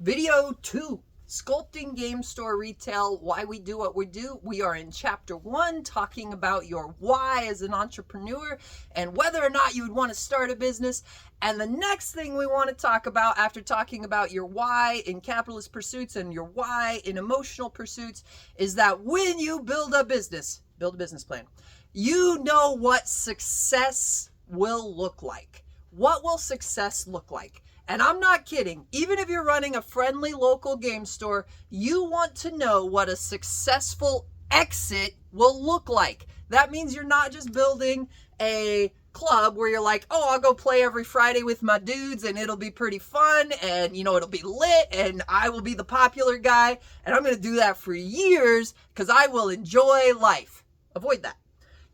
Video 2, Sculpting Game Store Retail, why we do what we do. We are in chapter 1, talking about your why as an entrepreneur and whether or not you would want to start a business. And the next thing we want to talk about after talking about your why in capitalist pursuits and your why in emotional pursuits is that when you build a business plan, you know what success will look like. What will success look like? And I'm not kidding. Even if you're running a friendly local game store, you want to know what a successful exit will look like. That means you're not just building a club where you're like, oh, I'll go play every Friday with my dudes and it'll be pretty fun and, it'll be lit and I will be the popular guy and I'm going to do that for years because I will enjoy life. Avoid that.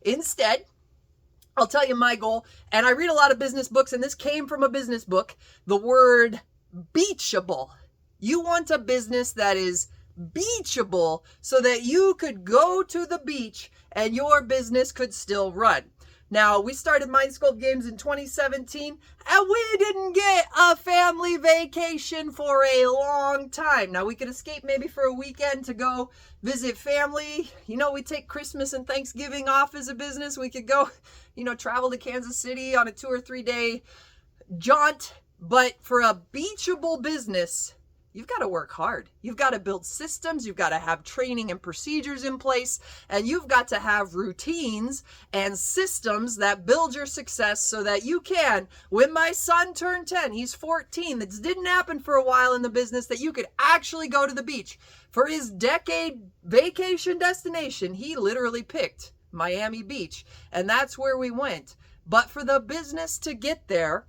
Instead, I'll tell you my goal, and I read a lot of business books, and this came from a business book, the word beachable. You want a business that is beachable so that you could go to the beach and your business could still run. Now, we started Mind Sculpt Games in 2017, and we didn't get a family vacation for a long time. Now, we could escape maybe for a weekend to go visit family. We take Christmas and Thanksgiving off as a business. We could go, travel to Kansas City on a 2 or 3 day jaunt. But for a beachable business, you've got to work hard. You've got to build systems. You've got to have training and procedures in place. And you've got to have routines and systems that build your success so that you can, when my son turned 10, he's 14, that didn't happen for a while in the business, that you could actually go to the beach. For his decade vacation destination, he literally picked Miami Beach. And that's where we went. But for the business to get there,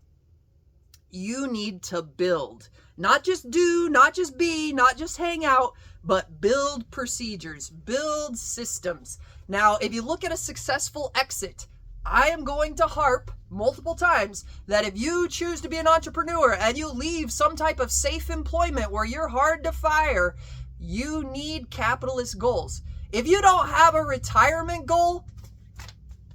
you need to build. Not just do, not just be, not just hang out, but build procedures, build systems. Now, if you look at a successful exit, I am going to harp multiple times that if you choose to be an entrepreneur and you leave some type of safe employment where you're hard to fire, you need capitalist goals. If you don't have a retirement goal,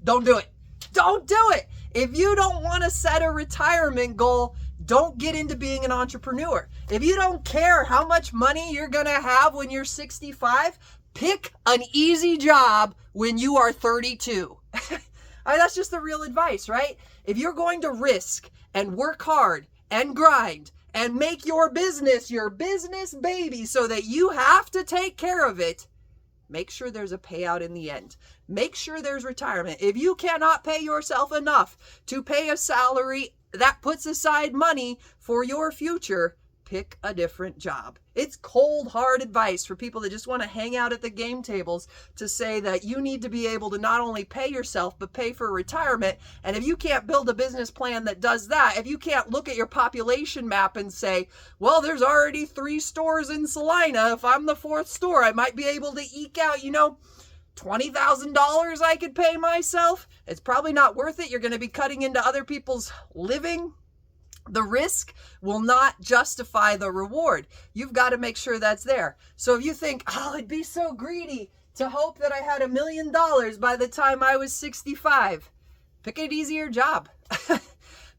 don't do it. Don't do it. If you don't want to set a retirement goal, don't get into being an entrepreneur. If you don't care how much money you're going to have when you're 65, pick an easy job when you are 32. That's just the real advice, right? If you're going to risk and work hard and grind and make your business baby so that you have to take care of it, make sure there's a payout in the end. Make sure there's retirement. If you cannot pay yourself enough to pay a salary that puts aside money for your future, pick a different job. It's cold, hard advice for people that just want to hang out at the game tables to say that you need to be able to not only pay yourself, but pay for retirement. And if you can't build a business plan that does that, if you can't look at your population map and say, well, there's already 3 stores in Salina. If I'm the 4th store, I might be able to eke out, $20,000 I could pay myself. It's probably not worth it. You're going to be cutting into other people's living. The risk will not justify the reward. You've got to make sure that's there. So if you think, I'd be so greedy to hope that I had $1 million by the time I was 65, pick an easier job.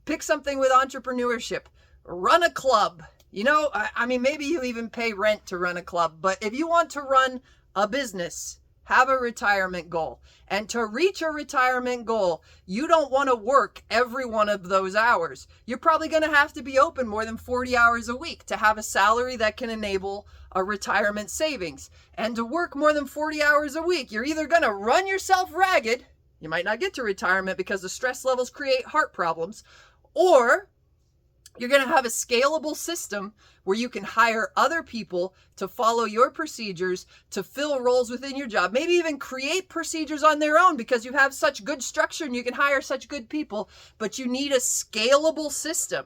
Pick something with entrepreneurship. Run a club. Maybe you even pay rent to run a club. But if you want to run a business, have a retirement goal. And to reach a retirement goal, you don't want to work every one of those hours. You're probably going to have to be open more than 40 hours a week to have a salary that can enable a retirement savings. And to work more than 40 hours a week, you're either going to run yourself ragged, you might not get to retirement because the stress levels create heart problems, or you're going to have a scalable system where you can hire other people to follow your procedures, to fill roles within your job, maybe even create procedures on their own because you have such good structure and you can hire such good people, but you need a scalable system.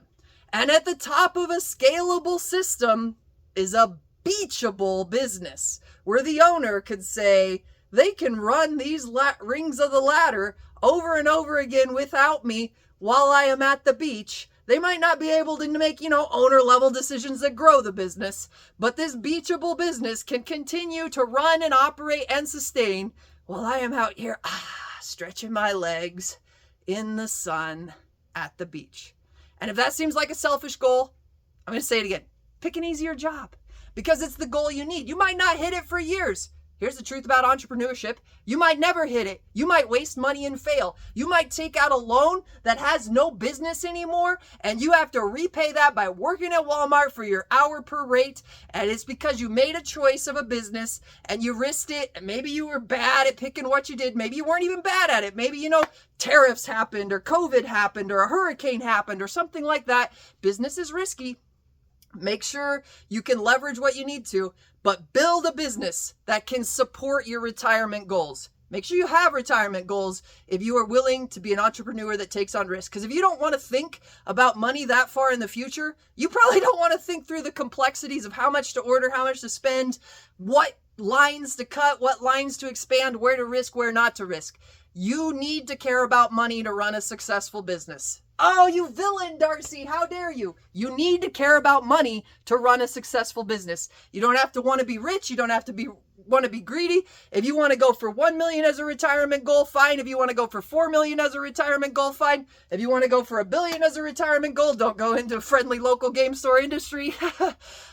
And at the top of a scalable system is a beachable business where the owner could say, they can run these rings of the ladder over and over again without me while I am at the beach. They might not be able to make, owner level decisions that grow the business, but this beachable business can continue to run and operate and sustain while I am out here, stretching my legs in the sun at the beach. And if that seems like a selfish goal, I'm going to say it again. pick an easier job because it's the goal you need. You might not hit it for years. Here's the truth about entrepreneurship. You might never hit it. You might waste money and fail. You might take out a loan that has no business anymore, and you have to repay that by working at Walmart for your hour per rate. And it's because you made a choice of a business and you risked it. And maybe you were bad at picking what you did. Maybe you weren't even bad at it. Maybe, tariffs happened or COVID happened or a hurricane happened or something like that. Business is risky. Make sure you can leverage what you need to, but build a business that can support your retirement goals. Make sure you have retirement goals if you are willing to be an entrepreneur that takes on risk. Because if you don't want to think about money that far in the future, you probably don't want to think through the complexities of how much to order, how much to spend, what lines to cut, what lines to expand, where to risk, where not to risk. You need to care about money to run a successful business. Oh, you villain, Darcy, how dare you? You need to care about money to run a successful business. You don't have to want to be rich. You don't have to want to be greedy. If you want to go for 1 million as a retirement goal, fine. If you want to go for 4 million as a retirement goal, fine. If you want to go for 1 billion as a retirement goal, don't go into friendly local game store industry.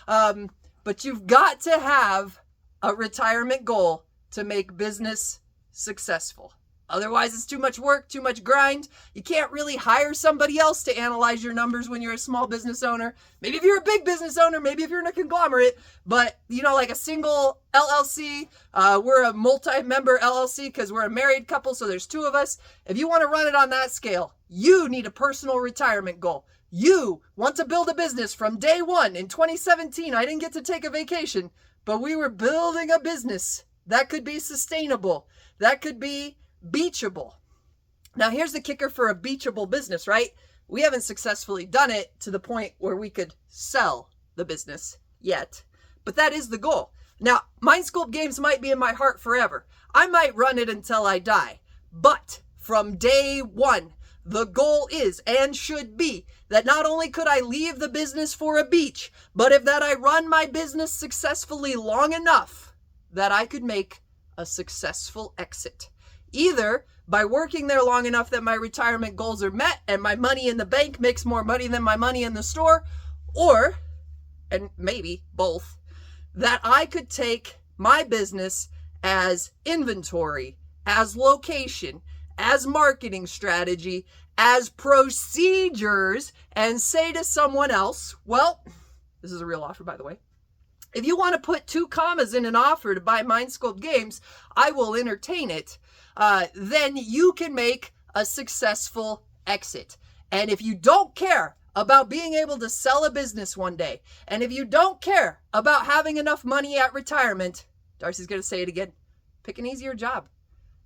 But you've got to have a retirement goal to make business successful. Otherwise, it's too much work, too much grind. You can't really hire somebody else to analyze your numbers when you're a small business owner. Maybe if you're a big business owner, maybe if you're in a conglomerate, but like a single LLC, we're a multi-member LLC because we're a married couple, so there's 2 of us. If you want to run it on that scale, you need a personal retirement goal. You want to build a business from day one. In 2017, I didn't get to take a vacation, but we were building a business that could be sustainable, that could be beachable. Now, here's the kicker for a beachable business, right? We haven't successfully done it to the point where we could sell the business yet, but that is the goal. Now, Mindsculpt Games might be in my heart forever. I might run it until I die, but from day one, the goal is and should be that not only could I leave the business for a beach, but if that I run my business successfully long enough that I could make a successful exit. Either by working there long enough that my retirement goals are met and my money in the bank makes more money than my money in the store, or, and maybe both, that I could take my business as inventory, as location, as marketing strategy, as procedures, and say to someone else, well, this is a real offer, by the way. If you want to put 2 commas in an offer to buy Mindsculpt Games, I will entertain it. Then you can make a successful exit. And if you don't care about being able to sell a business one day, and if you don't care about having enough money at retirement, Darcy's going to say it again, pick an easier job.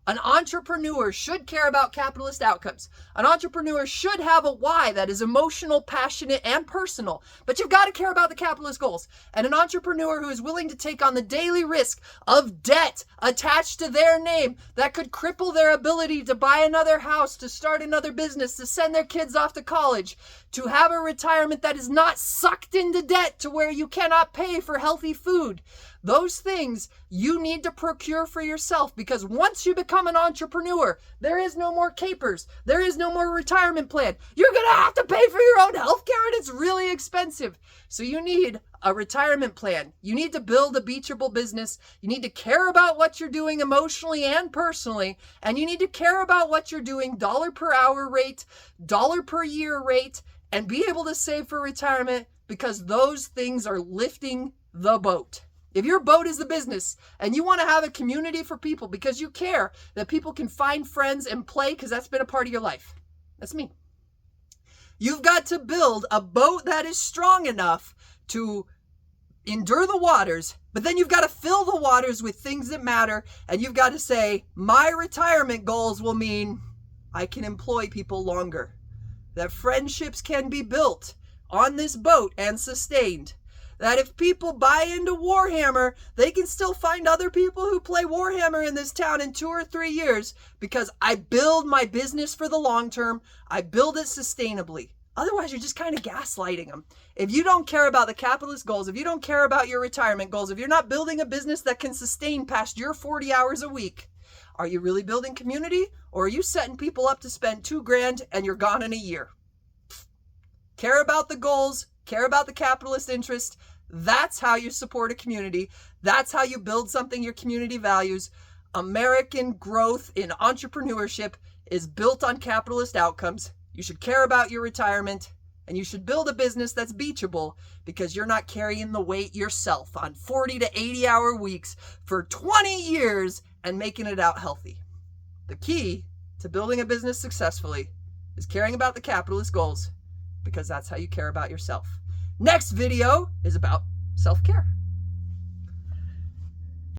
An entrepreneur should care about capitalist outcomes. An entrepreneur should have a why that is emotional, passionate, and personal. But you've got to care about the capitalist goals. And an entrepreneur who is willing to take on the daily risk of debt attached to their name that could cripple their ability to buy another house, to start another business, to send their kids off to college, to have a retirement that is not sucked into debt to where you cannot pay for healthy food. Those things you need to procure for yourself, because once you become an entrepreneur, there is no more capers. There is no more retirement plan. You're going to have to pay for your own health care, and it's really expensive. So you need a retirement plan. You need to build a beachable business. You need to care about what you're doing emotionally and personally, and you need to care about what you're doing dollar per hour rate, dollar per year rate, and be able to save for retirement, because those things are lifting the boat. If your boat is the business and you want to have a community for people because you care that people can find friends and play because that's been a part of your life. That's me. You've got to build a boat that is strong enough to endure the waters, but then you've got to fill the waters with things that matter, and you've got to say, my retirement goals will mean I can employ people longer, that friendships can be built on this boat and sustained, that if people buy into Warhammer, they can still find other people who play Warhammer in this town in 2 or 3 years, because I build my business for the long term. I build it sustainably. Otherwise, you're just kind of gaslighting them. If you don't care about the capitalist goals, if you don't care about your retirement goals, if you're not building a business that can sustain past your 40 hours a week, are you really building community, or are you setting people up to spend $2,000 and you're gone in a year? Care about the goals, care about the capitalist interest, That's how you support a community. That's how you build something your community values. American growth in entrepreneurship is built on capitalist outcomes. You should care about your retirement, and you should build a business that's beachable because you're not carrying the weight yourself on 40 to 80-hour weeks for 20 years and making it out healthy. The key to building a business successfully is caring about the capitalist goals, because that's how you care about yourself. Next video is about self-care.